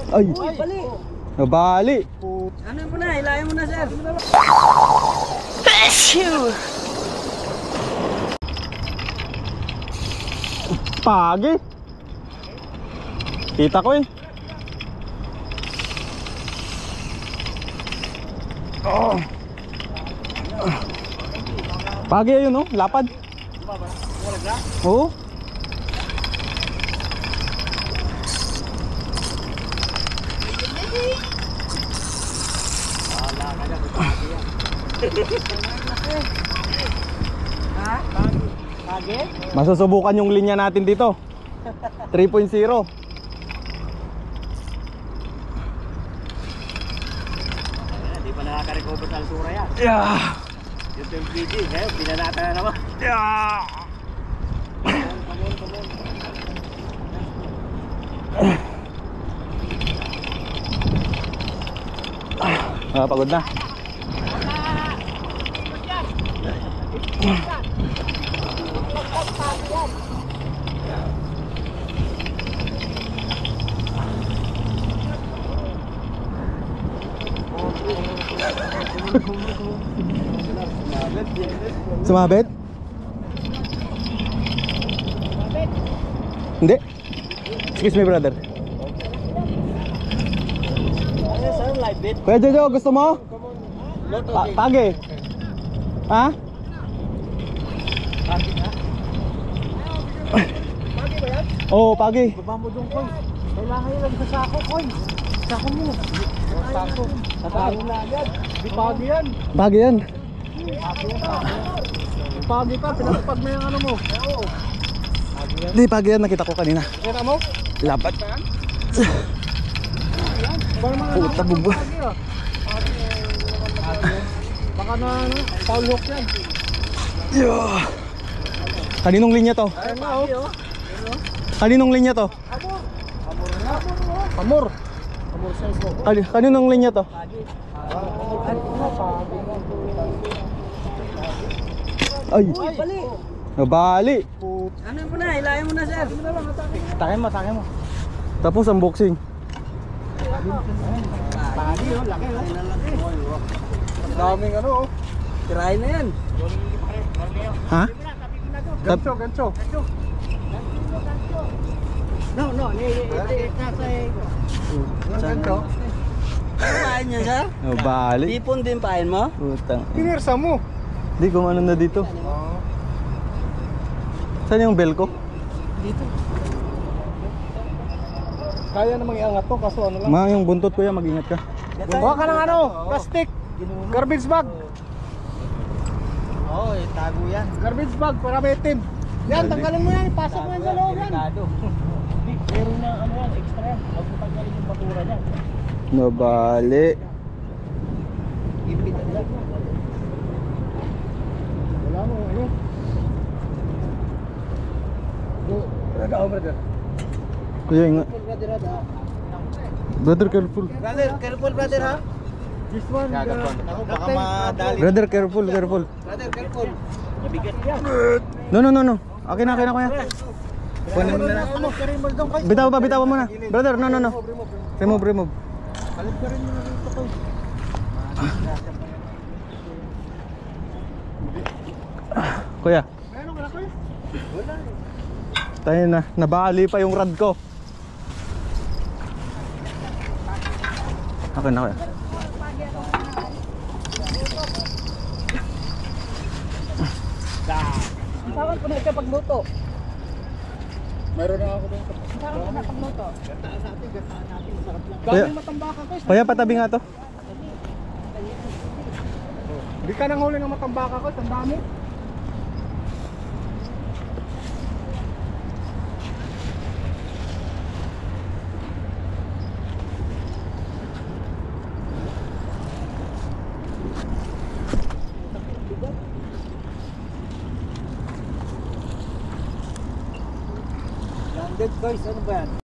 Ay! Uy, bali! Nabali! Ano mo na? Hilahin mo na, sir! Pagi! Kita ko eh. Oh. Pagi ayun oh, lapad. Oo. Ha? Pagi? Masusubukan yung linya natin dito. 3.0. Hindi pa nakaka-recover sa altura yan. Yeah. Yung 12 kg, ngayon, pinanata na naman. Yeah. Pagod na. Sumabit? Hindi. Excuse me, brother. Kuya Jojo, gusto mo? Pagi. Ha? Pagi na? Pagi ba yan? Oo, pagi. Baba mo doon, Koy. Kailangan yun lang sa sako, Koy. Sako mo. Sako. Sako na yan. Di pagi yan. Pagi yan. Pagi pa, pinatupag mo yung ano mo. Oo. Hindi, pagi yan. Nakita ko kanina. Kita mo? Lapat. Puta bubo. Baka na ano, foul hook yan. Yeah. Kaninong linya to? Ayun na, oh. Kaninong linya to? Amor. Amor sa iso. Kaninong linya to? Ay! Uy, bali! Nabali! Ano mo na? Hilahin mo na, sir. Takin mo. Tapos unboxing. Pagi, oh. Laki, oh. Ang daming ano, oh. Tirahin na yan. Ha? Gancho. No. It's not like... Gancho. Ano pain niya, sir? Nabali. Tipon din pain mo? Putang. Pinirsa mo. Hindi ko ano na dito. Saan yung bell ko? Dito. Kaya namang iangat to, kaso ano lang. Yung buntot ko yan, mag-ingat ka. Kuha ka ng ano, plastic. Garbage bag. Oo, tago yan. Garbage bag para may itim. Yan, tanggalin mo yan, ipasok mo yan sa loob yan. Meron na ano yan, extra yan. Huwag mo tanggalin yung patura niya. Nabali. Ipit lang. Wala mo, ano? Brother. Kuya, ingat. Brother, Brother, careful. Brother, careful brother ha. This one, ako baka madali. Brother, careful. Brother, careful. Mabigat yan. No. Akin na kuya. Kunin mo na. Bitaw mo na. Brother, no. Remove. Palit ka rin mo na dito ko. Kuya, Meron ka na ko? Wala eh. tayo na. Nabali pa yung rad ko. Akin na kuya. Tawag ko na ito pagluto. Mayroon na ako doon. Tawag ko na pagluto. Gataan natin. Masarap lang. Daming matambaka ko. Kuya, patabi nga to. Hindi ka nang huli ng matambaka ko. Ang dami. Landed guys, ano ba yan?